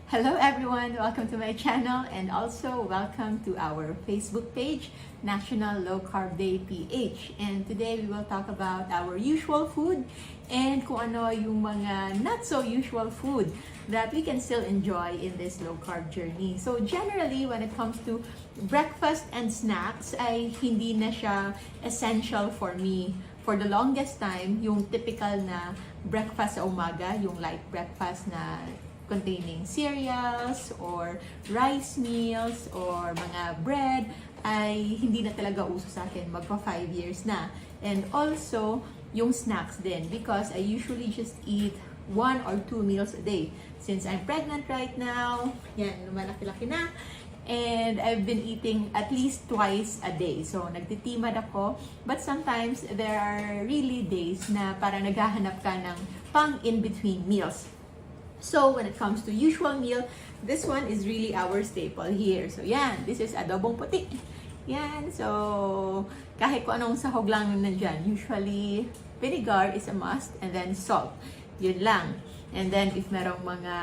Hello everyone! Welcome to my channel and also welcome to our Facebook page, National Low Carb Day PH. And today we will talk about our usual food and kung ano yung mga not so usual food that we can still enjoy in this low carb journey. So generally, when it comes to breakfast and snacks, ay hindi na siya essential for me. For the longest time, yung typical na breakfast sa umaga, yung light breakfast na containing cereals or rice meals or mga bread ay hindi na talaga uso sa akin. Magpa 5 years na. And also, yung snacks din because I usually just eat 1 or 2 meals a day. Since I'm pregnant right now, yan, malaki-laki na. And I've been eating at least twice a day. So, nagtitimad ako. But sometimes, there are really days na parang naghahanap ka ng pang in-between meals. So, when it comes to usual meal, this one is really our staple here. So, yan. This is adobong puti. Yan. So, kahit kung anong sahog lang nandyan. Usually, vinegar is a must. And then, salt. Yun lang. And then, if merong mga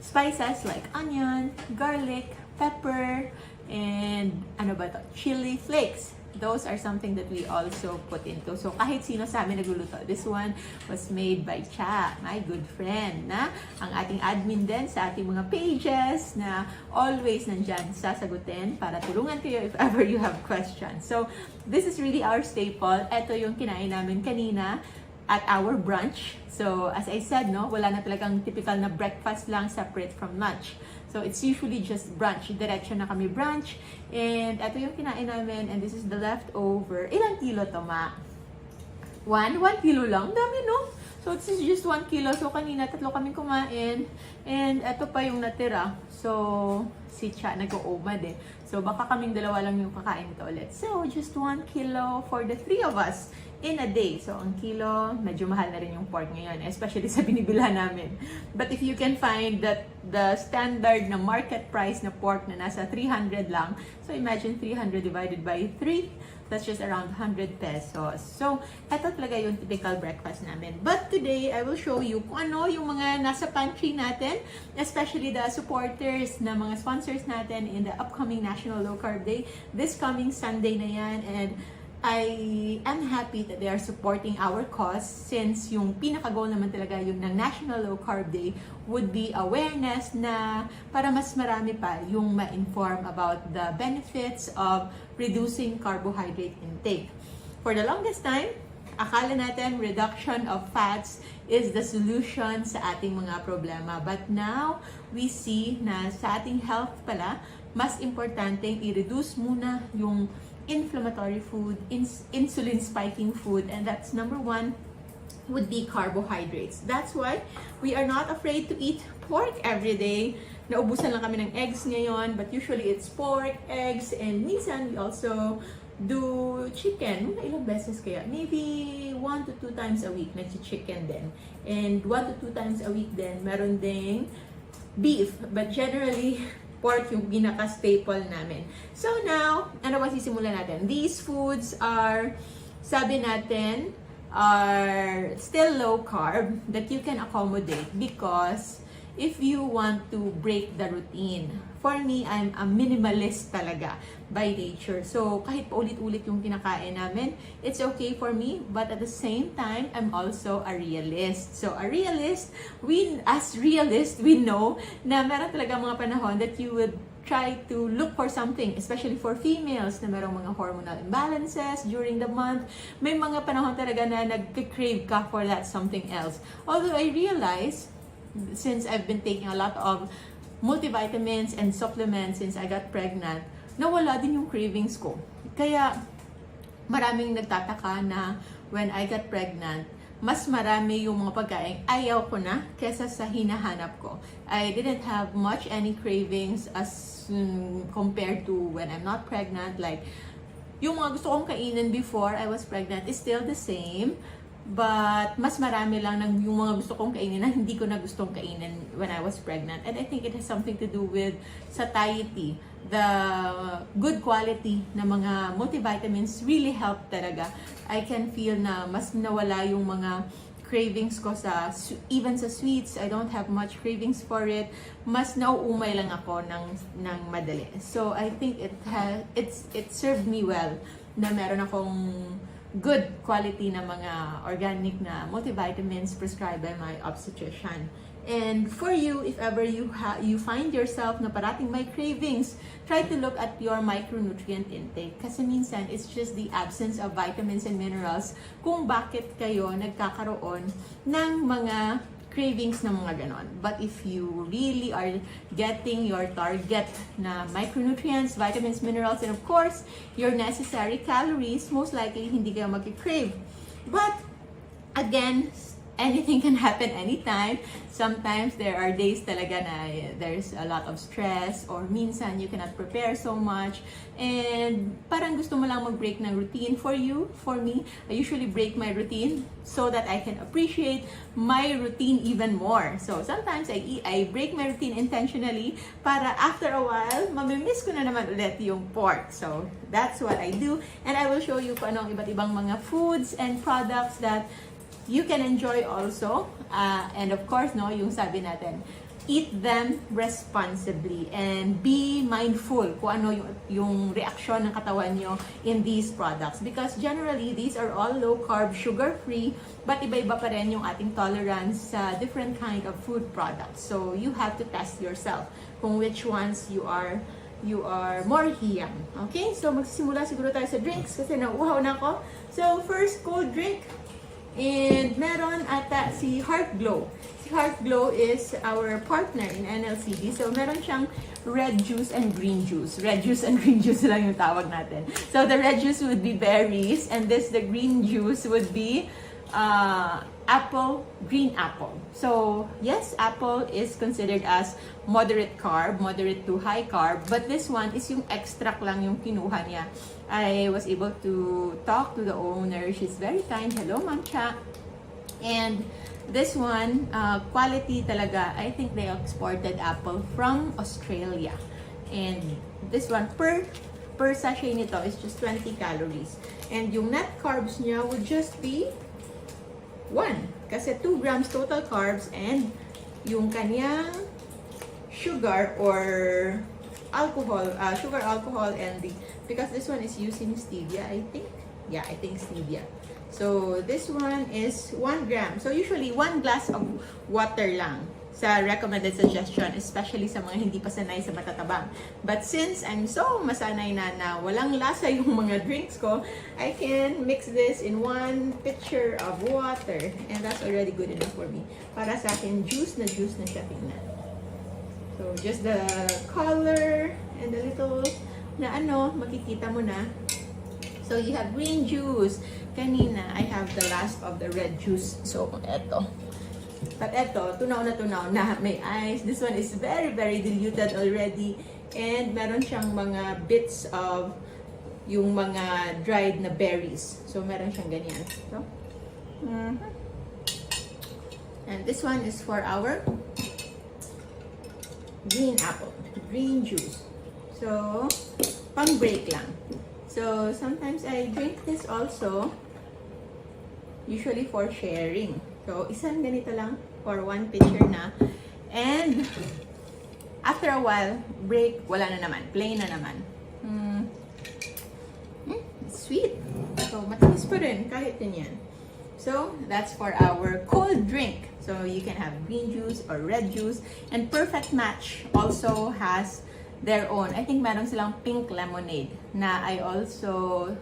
spices like onion, garlic, pepper, and ano ba to? Chili flakes. Those are something that we also put into. So, kahit sino sa amin nagluluto. This one was made by Cha, my good friend, na ang ating admin din sa ating mga pages na always nandyan sasagutin para tulungan kayo if ever you have questions. So, this is really our staple. Ito yung kinain namin kanina at our brunch. So, as I said, no, wala na talagang typical na breakfast lang separate from lunch. So, it's usually just brunch. Diretso na kami brunch. And ito yung kinain namin. And this is the leftover. Ilang kilo to, Ma? 1 kilo lang. Dami, no? So, this is just 1 kilo. So, kanina, 3 kaming kumain. And ito pa yung natira. So, si Cha nag-uumad eh. So, baka kaming dalawa lang yung kakain ito ulit. So, just 1 kilo for the 3 of us in a day. So, ang kilo, medyo mahal na rin yung pork ngayon, especially sa binibilhan namin. But if you can find that the standard na market price na pork na nasa 300 lang, so imagine 300 divided by 3, that's just around 100 pesos. So, eto talaga yung typical breakfast namin. But today, I will show you kung ano yung mga nasa pantry natin, especially the supporters na mga sponsors natin in the upcoming National Low Carb Day. This coming Sunday na yan, and I am happy that they are supporting our cause since yung pinaka-goal naman talaga yung ng National Low Carb Day would be awareness na para mas marami pa yung ma-inform about the benefits of reducing carbohydrate intake. For the longest time, akala natin reduction of fats is the solution sa ating mga problema. But now, we see na sa ating health pala, mas importanteng i-reduce muna yung inflammatory food, insulin spiking food, and that's number 1 would be carbohydrates. That's why we are not afraid to eat pork every day. Naubusan lang kami ng eggs ngayon, but usually it's pork, eggs, and minsan we also do chicken. Ilang beses kaya? Maybe 1 to 2 times a week nag-chicken din. And 1 to 2 times a week din, meron ding beef. But generally, pork yung pinaka-staple namin. So now, ano ba sisimulan natin? These foods are, sabi natin, are still low carb that you can accommodate because if you want to break the routine. For me, I'm a minimalist talaga by nature. So, kahit paulit-ulit yung kinakain namin, it's okay for me. But at the same time, I'm also a realist. So, a realist, as realists, we know na meron talaga mga panahon that you would try to look for something, especially for females na merong mga hormonal imbalances during the month. May mga panahon talaga na nag-crave ka for that something else. Although I realize, since I've been taking a lot of multivitamins and supplements since I got pregnant, nawala din yung cravings ko. Kaya maraming nagtataka na when I got pregnant, mas marami yung mga pagkain ayaw ko na kesa sa hinahanap ko. I didn't have much any cravings as compared to when I'm not pregnant. Like, yung mga gusto kong kainin before I was pregnant is still the same. But mas marami lang ng yung mga gusto kong kainin na hindi ko na gustong kainin when I was pregnant. And I think it has something to do with satiety. The good quality na mga multivitamins really help talaga. I can feel na mas nawala yung mga cravings ko even sa sweets. I don't have much cravings for it. Mas nauumay lang ako ng madali. So I think it served me well na meron akong good quality na mga organic na multivitamins prescribed by my obstetrician. And for you, if ever you find yourself na parating may cravings, try to look at your micronutrient intake. Kasi minsan, it's just the absence of vitamins and minerals kung bakit kayo nagkakaroon ng mga cravings na mga ganon. But if you really are getting your target na micronutrients, vitamins, minerals, and of course, your necessary calories, most likely hindi kayo mag-crave. But again, anything can happen anytime. Sometimes there are days talaga na there's a lot of stress or minsan you cannot prepare so much and parang gusto mo lang mag-break ng routine. For me, I usually break my routine so that I can appreciate my routine even more. So sometimes I break my routine intentionally para after a while, mamimiss ko na naman ulit yung pork. So that's what I do, and I will show you kung anong iba't ibang mga foods and products that you can enjoy also. And of course, no, yung sabi natin, eat them responsibly and be mindful kung ano yung reaksyon ng katawan nyo in these products. Because generally, these are all low-carb, sugar-free, but iba-iba pa rin yung ating tolerance sa different kind of food products. So you have to test yourself kung which ones you are more hiyang. Okay? So magsisimula siguro tayo sa drinks kasi nauuhaw na ako. So first, cold drink. And meron ata si Heart Glow. Si Heart Glow is our partner in NLCD. So meron siyang red juice and green juice. Red juice and green juice lang yung tawag natin. So the red juice would be berries and the green juice would be green apple. So yes, apple is considered as moderate carb, moderate to high carb, but this one is yung extract lang yung kinuha niya. I was able to talk to the owner. She's very kind. Hello, Ma'am Cha. And this one, quality talaga. I think they exported apple from Australia. And this one, per sachet nito is just 20 calories. And yung net carbs niya would just be 1. Kasi 2 grams total carbs and yung kanyang sugar or alcohol, sugar, alcohol, and because this one is using stevia, I think. Yeah, I think stevia. So this one is 1 gram. So usually 1 glass of water lang sa recommended suggestion, especially sa mga hindi pa sanay sa matatabang. But since I'm so masanay na walang lasa yung mga drinks ko, I can mix this in 1 pitcher of water, and that's already good enough for me. Para sa akin, juice na siya tingnan. So just the color and the little na makikita mo na. So you have green juice. Kanina, I have the last of the red juice. So eto. But eto, tunaw na may ice. This one is very, very diluted already. And meron siyang mga bits of yung mga dried na berries. So meron siyang ganyan. So, and this one is for our green apple, green juice. So, pang break lang. So, sometimes I drink this also, usually for sharing. So, isang ganito lang for 1 pitcher na. And, after a while, break, wala na naman. Plain na naman. It's sweet. So, matamis pa rin kahit ganyan. So, that's for our cold drink. So, you can have green juice or red juice. And Perfect Match also has their own. I think meron silang pink lemonade na I also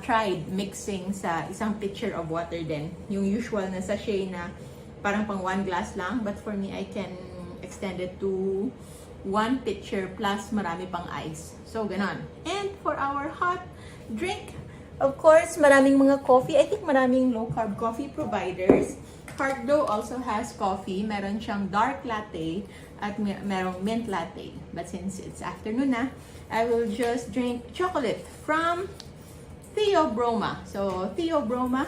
tried mixing sa isang pitcher of water din. Yung usual na sachet na parang pang 1 glass lang. But for me, I can extend it to 1 pitcher plus marami pang ice. So, ganon. And for our hot drink, of course, maraming mga coffee. I think maraming low-carb coffee providers. Heart Glow also has coffee. Meron siyang dark latte at merong mint latte. But since it's afternoon na, I will just drink chocolate from Theobroma. So, Theobroma,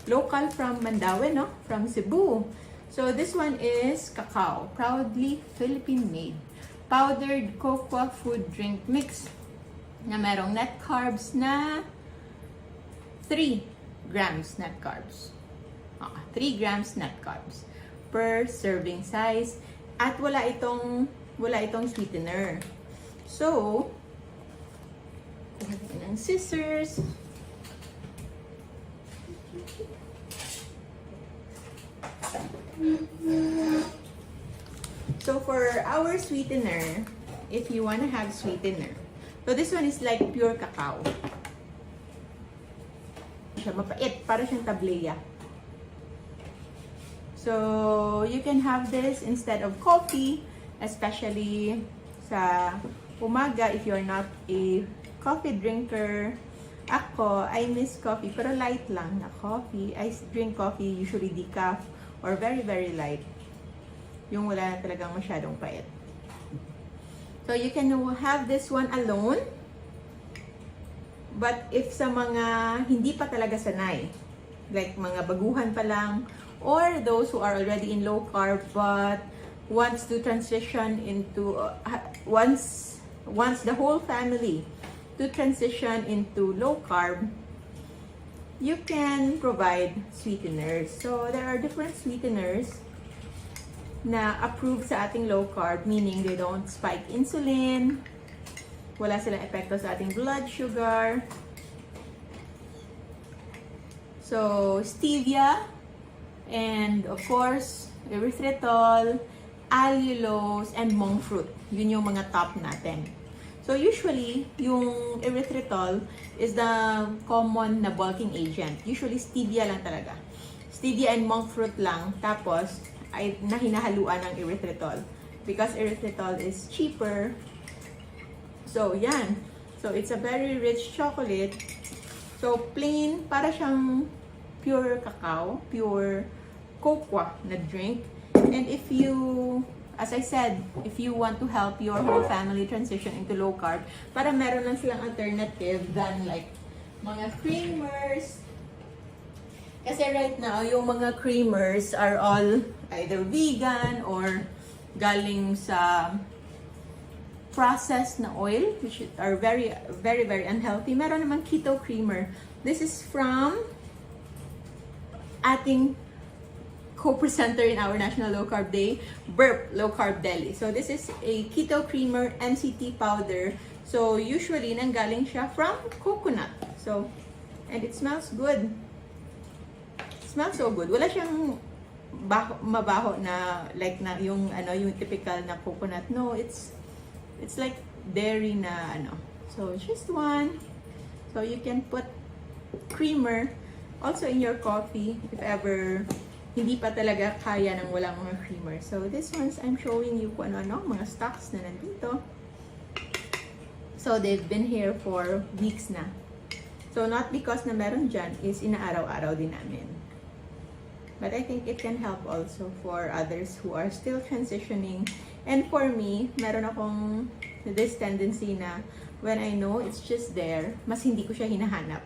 local from Mandaue, no? From Cebu. So, this one is cacao. Proudly Philippine-made. Powdered cocoa food drink mix na merong net carbs na 3 grams net carbs. 3 grams net carbs per serving size. At wala itong sweetener. So, kuha tayo ng scissors. So for our sweetener, if you want to have sweetener, so this one is like pure cacao. Siya mapait, para siyang tableya. So you can have this instead of coffee, especially sa umaga if you're not a coffee drinker. Ako, I miss coffee, pero light lang na coffee. I drink coffee usually decaf or very, very light. Yung wala na talagang masyadong pait. So, you can have this one alone. But if sa mga hindi pa talaga sanay, like mga baguhan pa lang, or those who are already in low carb but wants to transition into, wants the whole family to transition into low carb, you can provide sweeteners. So, there are different sweeteners na approved sa ating low carb, meaning they don't spike insulin, wala silang epekto sa ating blood sugar. So, stevia, and of course, erythritol, allulose, and monk fruit. Yun yung mga top natin. So, usually, yung erythritol is the common na bulking agent. Usually, stevia lang talaga. Stevia and monk fruit lang. Tapos, ay hinahaluan ng erythritol. Because erythritol is cheaper. So, yan. So, it's a very rich chocolate. So, plain, para siyang pure cacao, pure cocoa na drink. And if you, as I said, if you want to help your whole family transition into low carb, para meron lang silang alternative than like mga creamers. Kasi right now, yung mga creamers are all either vegan or galing sa processed na oil, which are very, very, very unhealthy. Meron naman keto creamer. This is from ating co-presenter in our National Low Carb Day, Burp Low Carb Deli. So this is a keto creamer MCT powder. So usually, nanggaling siya from coconut. So, and it smells good. Smells so good. Wala siyang mabaho na like na yung yung typical na coconut. No, it's like dairy na So just one. So you can put creamer also in your coffee if ever hindi pa talaga kaya ng walang mga creamer. So this ones I'm showing you kung ano mga stocks na nandito. So they've been here for weeks na. So not because na meron dyan is inaaraw-araw din namin. But I think it can help also for others who are still transitioning. And for me, meron akong this tendency na when I know it's just there, mas hindi ko siya hinahanap.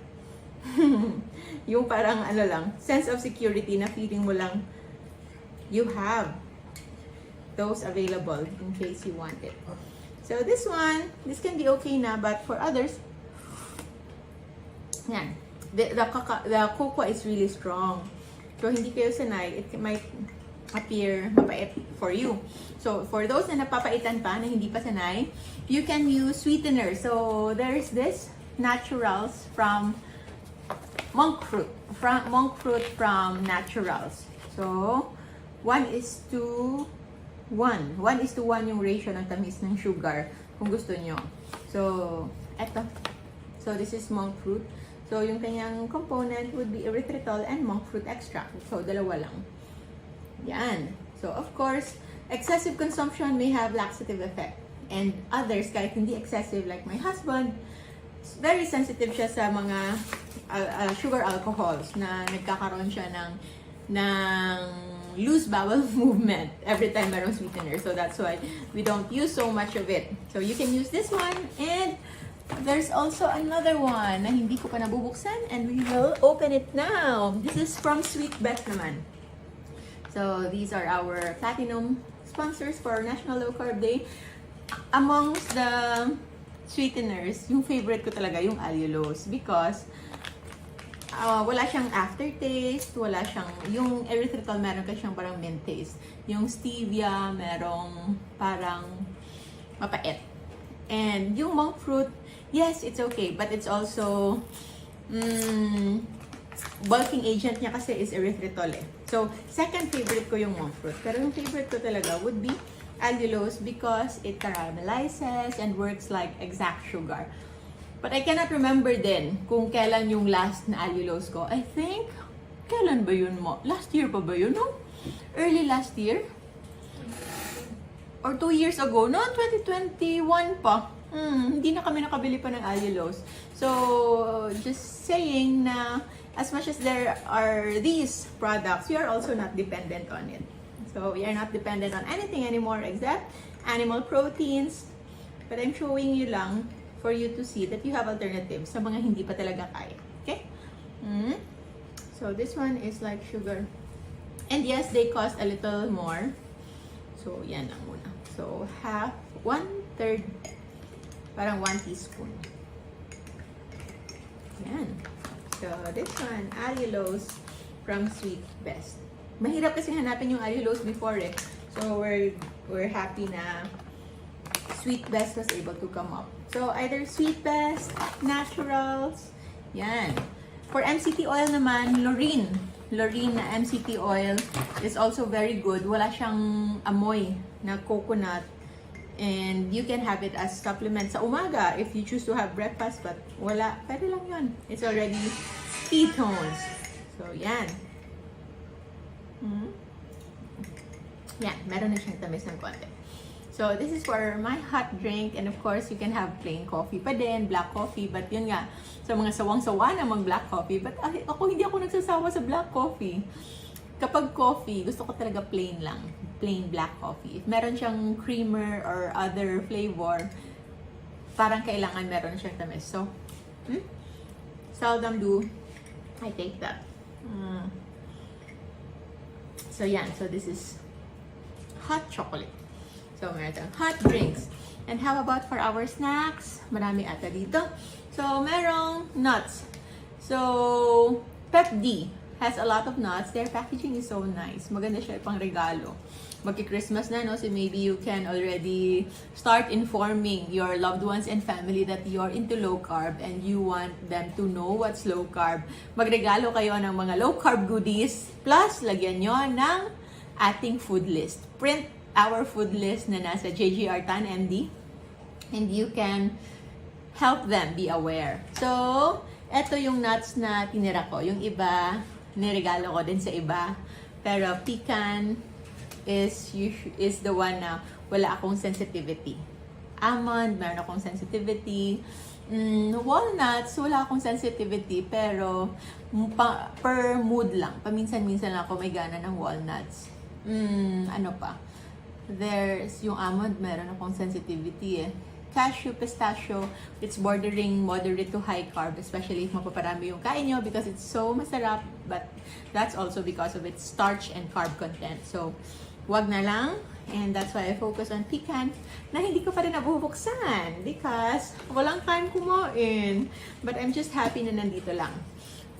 Yung parang lang, sense of security na feeling mo lang you have those available in case you want it. So this one, this can be okay na, but for others, yan, the cocoa is really strong. So, hindi kayo sanay, it might appear mapait for you. So, for those na napapaitan pa, na hindi pa sanay, you can use sweetener. So, there's this naturals from monk fruit. Monk fruit from naturals. So, 1:1. 1:1 yung ratio ng tamis ng sugar kung gusto nyo. So, eto. So, this is monk fruit. So, yung kanyang component would be erythritol and monk fruit extract. So, dalawa lang. Yan. So, of course, excessive consumption may have laxative effect. And others, kahit hindi excessive, like my husband, very sensitive siya sa mga sugar alcohols na nagkakaroon siya ng loose bowel movement every time merong sweetener. So, that's why we don't use so much of it. So, you can use this one, and there's also another one na hindi ko pa nabubuksan, and we will open it now. This is from Sweet Bet naman. So, these are our platinum sponsors for National Low Carb Day. Amongst the sweeteners, yung favorite ko talaga yung allulose because Wala siyang aftertaste, wala siyang, yung erythritol meron ka siyang parang mint taste. Yung stevia merong parang mapait. And yung monk fruit, yes, it's okay, but it's also bulking agent niya kasi is erythritol eh. So, second favorite ko yung monk fruit. Pero yung favorite ko talaga would be allulose because it caramelizes and works like exact sugar. But I cannot remember din kung kailan yung last na allulose ko. I think, kailan ba yun mo? Last year pa ba yun, no? Early last year? Or 2 years ago? No, 2021 pa. Hindi na kami nakabili pa ng allulose. So, just saying na as much as there are these products, we are also not dependent on it. So, we are not dependent on anything anymore except animal proteins. But I'm showing you lang for you to see that you have alternatives sa mga hindi pa talaga kaya. Okay? So, this one is like sugar. And yes, they cost a little more. So, yan lang muna. So, half, 1/3, parang 1 teaspoon. Yan. So, this one, allulose from Sweet Best. Mahirap kasi hanapin yung allulose before eh. So, we're happy na Sweet Best was able to come up. So, either Sweet Best, Naturals, yan. For MCT oil naman, Loreen. Loreen na MCT oil is also very good. Wala siyang amoy na coconut. And you can have it as supplement sa umaga if you choose to have breakfast. But wala, pwede lang yun. It's already ketones. So, yan. Yan, meron na siyang tamis ng konti. So, this is for my hot drink. And of course, you can have plain coffee pa din, black coffee. But yun nga, sa mga sawang-sawa na mag-black coffee. But hindi ako nagsasawa sa black coffee. Kapag coffee, gusto ko talaga plain lang. Plain black coffee. If meron siyang creamer or other flavor, parang kailangan meron siyang tamis. So, seldom do I take that. So, yan. So, this is hot chocolate. So, meron tayong hot drinks. And how about for our snacks? Marami ata dito. So, merong nuts. So, Pep D has a lot of nuts. Their packaging is so nice. Maganda siya pang regalo. Magki-Christmas na, no? So, maybe you can already start informing your loved ones and family that you're into low carb and you want them to know what's low carb. Magregalo kayo ng mga low carb goodies. Plus, lagyan nyo ng ating food list. Print our food list na nasa JGR Tan MD. And you can help them be aware. So, eto yung nuts na tinira ko. Yung iba, niregalo ko din sa iba. Pero pecan is the one na wala akong sensitivity. Almond, meron akong sensitivity. Walnuts, wala akong sensitivity. Pero per mood lang. Paminsan-minsan lang ako may gana ng walnuts. Ano pa? There's yung almond, meron akong sensitivity eh. Cashew, pistachio, it's bordering moderate to high carb, especially if mapaparami yung kain nyo because it's so masarap, but that's also because of its starch and carb content. So, wag na lang. And that's why I focus on pecan na hindi ko pa rin nabubuksan because walang time kumain. But I'm just happy na nandito lang.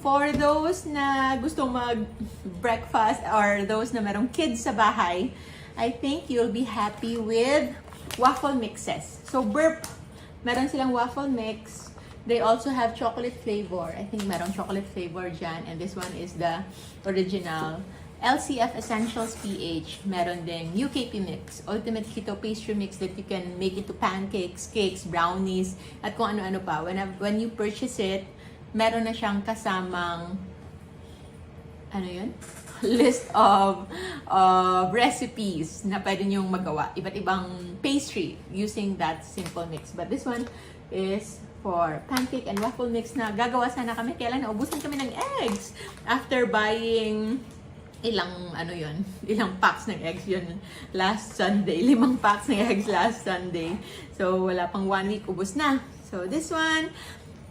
For those na gustong mag-breakfast or those na merong kids sa bahay, I think you'll be happy with waffle mixes. So, Burp, meron silang waffle mix. They also have chocolate flavor. I think merong chocolate flavor dyan. And this one is the original. LCF Essentials PH. Meron din UKP mix. Ultimate Keto Pastry Mix that you can make into pancakes, cakes, brownies, at kung ano-ano pa. When you purchase it, meron na siyang kasamang ano yun? List of recipes na pwede niyong magawa. Iba't ibang pastry using that simple mix. But this one is for pancake and waffle mix na gagawa sana kami. Kailan naubusan kami ng eggs after buying ilang packs ng eggs yun last Sunday. 5 packs ng eggs last Sunday. So, wala pang 1 week, ubus na. So, this one,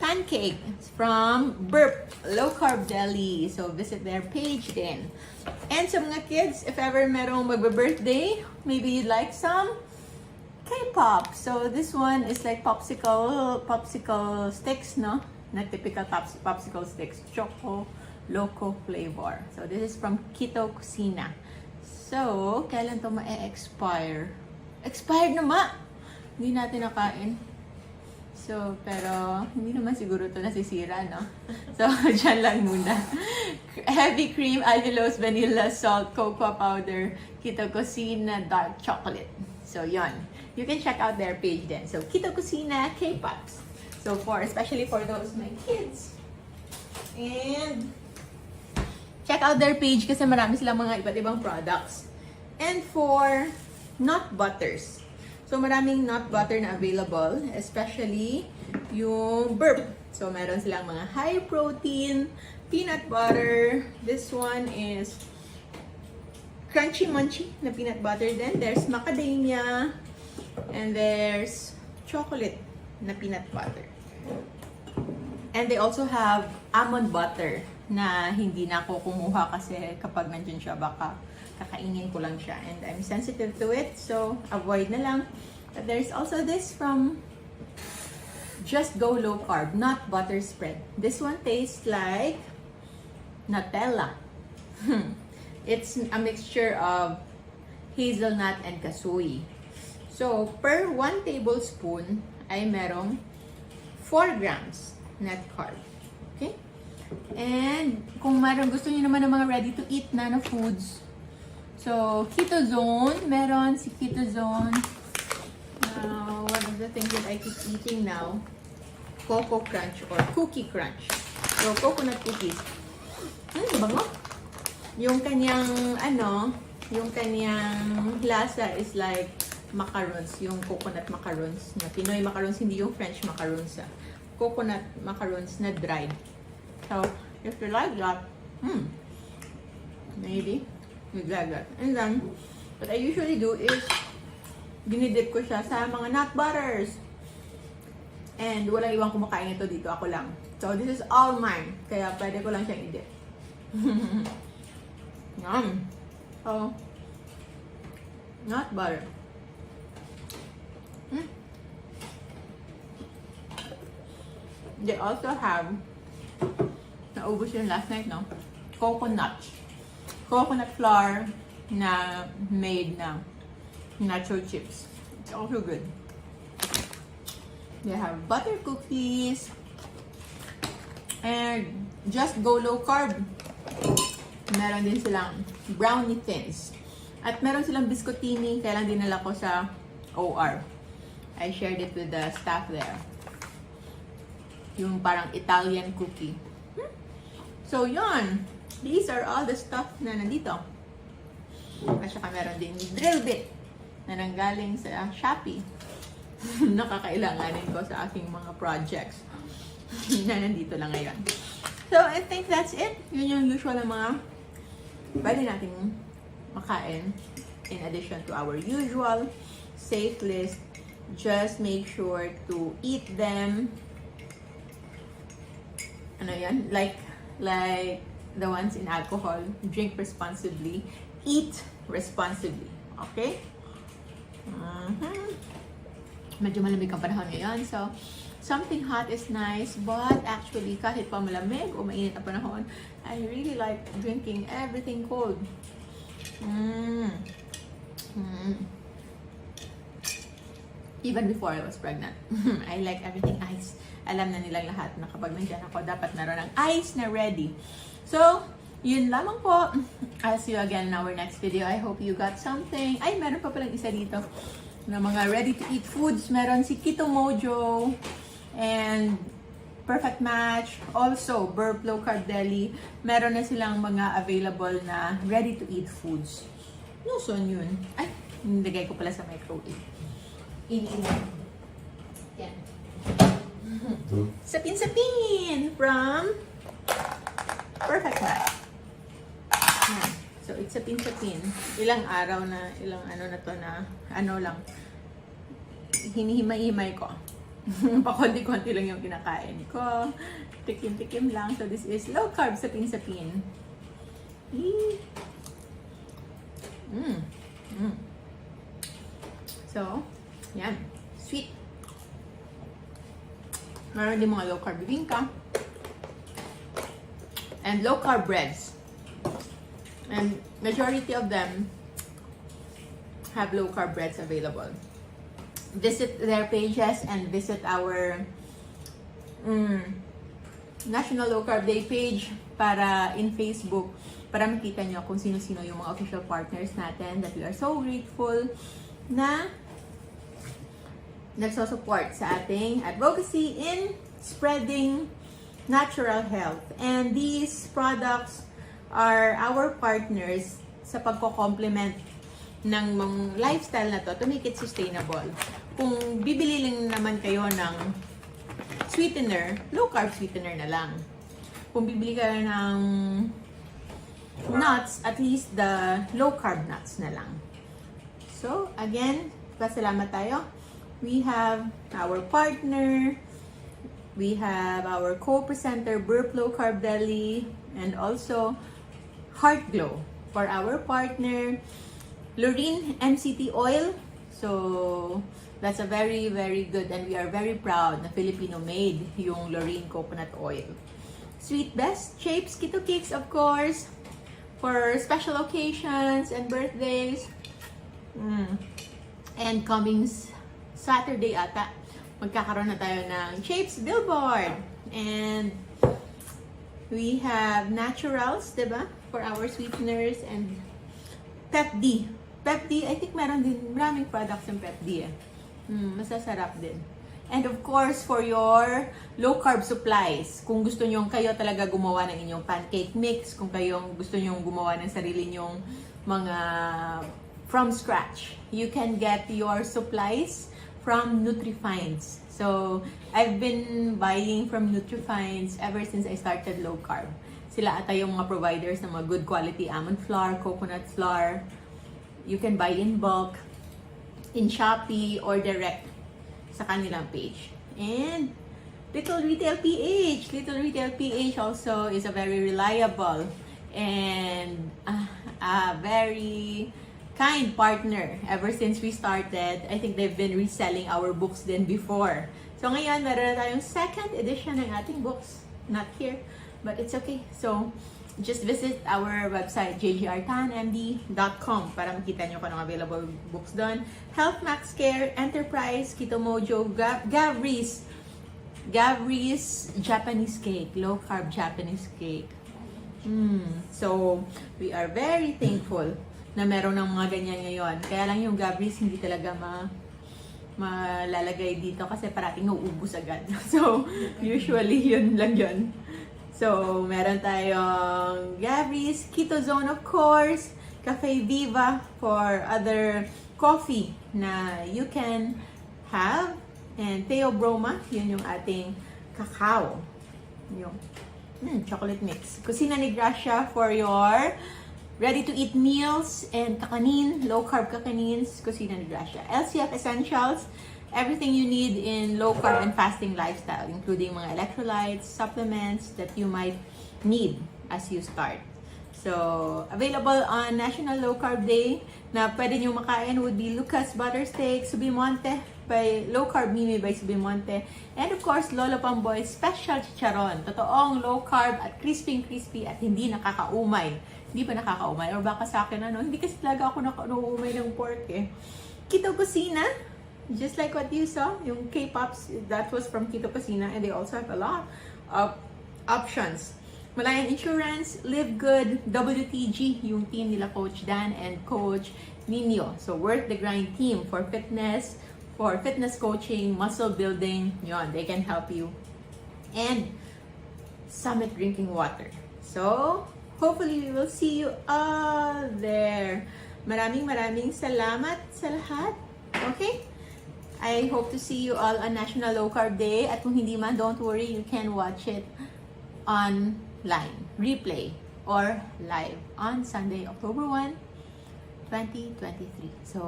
pancake from Burp Low Carb Deli. So, visit their page din. And sa mga kids, if ever merong magbe-birthday, maybe you'd like some K-pop. So, this one is like popsicle sticks, no? na typical popsicle sticks, Choco Loco flavor. So this is from Keto Kusina. So, kailan to ma-expire? Expired na ma! Hindi natin nakain. So, pero hindi naman siguro to nasisira, no? So, dyan lang muna. Heavy cream, allulose, vanilla, salt, cocoa powder, Keto Kusina, dark chocolate. So, yon. You can check out their page then. So, Keto Kusina K-Pops. So, especially for those my kids. And, check out their page kasi marami silang mga iba't ibang products. And for nut butters. So, maraming nut butter na available, especially yung burp. So, meron silang mga high protein, peanut butter. This one is crunchy munchy na peanut butter din. There's macadamia, and there's chocolate na peanut butter. And they also have almond butter na hindi na ako kumuha kasi kapag nandiyan siya baka kakainin ko lang siya. And I'm sensitive to it, so avoid na lang. But there's also this from Just Go Low Carb, nut butter spread. This one tastes like Nutella. It's a mixture of hazelnut and kasui. So, per 1 tablespoon ay merong 4 grams net carb. Okay? And kung gusto niyo naman ng mga ready-to-eat na foods, so, Keto Zone, meron si Keto Zone. One of the things that I keep eating now, Coco Crunch or Cookie Crunch. So, coconut cookies. Bango. Yung kanyang, yung kanyang lasa is like macarons, yung coconut macarons, na Pinoy macarons, hindi yung French macarons. Coconut macarons na dried. So, if you like that, maybe, you like that. And then, what I usually do is, dinidip ko siya sa mga nut butters. And walang ibang kumakain ito dito, ako lang. So, this is all mine. Kaya pwede ko lang siyang i-dip. Yum. So, nut butter. They also have, naubos yun last night, no? Coconut flour na made na nacho chips. It's also good. They have butter cookies and Just Go Low Carb. Meron din silang brownie thins. At meron silang biscottini, kaya lang dinala ko sa OR. I shared it with the staff there. Yung parang Italian cookie. So, yun. These are all the stuff na nandito. At saka meron din drill bit na nanggaling sa Shopee. Nakakailanganin ko sa aking mga projects na nandito lang ngayon. So, I think that's it. Yun yung usual na mga pwede natin makain in addition to our usual safe list. Just make sure to eat them. Ano yan? Like the ones in alcohol. Drink responsibly. Eat responsibly. Okay? Medyo malamig ang panahon ngayon. So, something hot is nice. But actually, kahit pa malamig o mainit ang panahon, I really like drinking everything cold. Even before I was pregnant. I like everything ice. Alam na nilang lahat na kapag nandiyan ako, dapat meron ng ice na ready. So, yun lamang po. I'll see you again in our next video. I hope you got something. Ay, meron pa palang isa dito na mga ready-to-eat foods. Meron si Keto Mojo and Perfect Match. Also, Burp Low Carb Deli. Meron na silang mga available na ready-to-eat foods. Nuson yun. Ay, nilagay ko pala sa microwave. Iniinom. Yan. Sapin-sapin from Perfect Match. Yan. So, it's sapin-sapin. Ilang araw na, ilang ano na to na, ano lang, hinihimay-himay ko. Pakonti-konti lang yung kinakain ko. Tikim-tikim lang. So, this is low carb sapin-sapin. So, yan. Sweet. Meron din mga low-carb bibingka. And low-carb breads. And majority of them have low-carb breads available. Visit their pages and visit our National Low Carb Day page para in Facebook para makita nyo kung sino-sino yung mga official partners natin that we are so grateful na nagsosupport sa ating advocacy in spreading natural health. And these products are our partners sa pagko-complement ng mga lifestyle na to make it sustainable. Kung bibili lang naman kayo ng sweetener, low-carb sweetener na lang. Kung bibili ka ng nuts, at least the low-carb nuts na lang. So, again, pasalamat tayo. We have our partner, we have our co-presenter, Burp Low Carb Deli, and also Heart Glow for our partner, Lorene MCT Oil. So, that's a very, very good, and we are very proud na Filipino-made yung Lorene Coconut Oil. Sweet Best Shapes Keto Cakes, of course, for special occasions and birthdays. And coming Saturday ata, magkakaroon na tayo ng Shapes Billboard. And we have Naturals, diba? For our sweeteners, and Pep D. Pep D, I think meron din maraming products ng Pep D eh. Masasarap din. And of course, for your low-carb supplies, kung gusto nyo kayo talaga gumawa ng inyong pancake mix, kung kayo gusto nyo gumawa ng sarili nyong mga from scratch, you can get your supplies from Nutrifinds. So, I've been buying from Nutrifinds ever since I started low-carb. Sila ata yung mga providers ng mga good quality almond flour, coconut flour. You can buy in bulk in Shopee or direct sa kanilang page. And Little Retail PH. Little Retail PH also is a very reliable and a very kind partner ever since we started. I think they've been reselling our books then before. So ngayon, meron na tayong second edition ng ating books. Not here, but it's okay. So, just visit our website, jgrtanmd.com para makita nyo kung anong available books doon. Health Max Care, Enterprise, Keto Mojo, Gavri's Japanese Cake, Low Carb Japanese Cake. So, we are very thankful na meron ng mga ganyan ngayon. Kaya lang yung Gavri's hindi talaga malalagay dito kasi parating nauubos agad. So, usually yun lang yun. So, meron tayong Gavri's, Keto Zone of course, Cafe Viva for other coffee na you can have, and Teo Broma, yun yung ating cacao. Yung chocolate mix. Kusina ni Gracia for your ready-to-eat meals, and kakanin, low-carb kakanins, Kusina ni Gracia. LCF Essentials, everything you need in low-carb and fasting lifestyle, including mga electrolytes, supplements that you might need as you start. So, available on National Low Carb Day na pwede nyo makain would be Lucas Butter Steak, Subimonte by Low Carb Mimi by Subimonte, and of course, Lolo Pamboy Special Chicharon. Totoong low carb at crispy at hindi nakakaumay. Hindi pa nakakaumay, or baka sa akin hindi kasi talaga ako nauumay ng pork eh. Keto Kusina, just like what you saw, yung K-Pops, that was from Keto Kusina, and they also have a lot of options. Malayan Insurance, Live Good, WTG, yung team nila Coach Dan and Coach Nino. So, Work the Grind team for fitness coaching, muscle building, yon, they can help you. And Summit Drinking Water. So, hopefully we will see you all there. Maraming salamat sa lahat. Okay? I hope to see you all on National Low Carb Day. At kung hindi man, don't worry, you can watch it online, replay, or live on Sunday, October 1, 2023. So,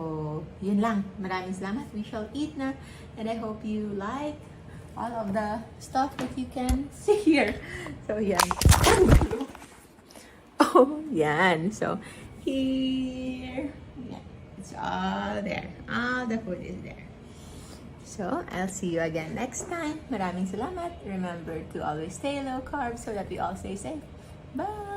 yun lang. Maraming salamat. We shall eat na. And I hope you like all of the stuff that you can see here. So, yan. Oh, yan. So, here. Yan. It's all there. All the food is there. So, I'll see you again next time. Maraming salamat. Remember to always stay low carb so that we all stay safe. Bye!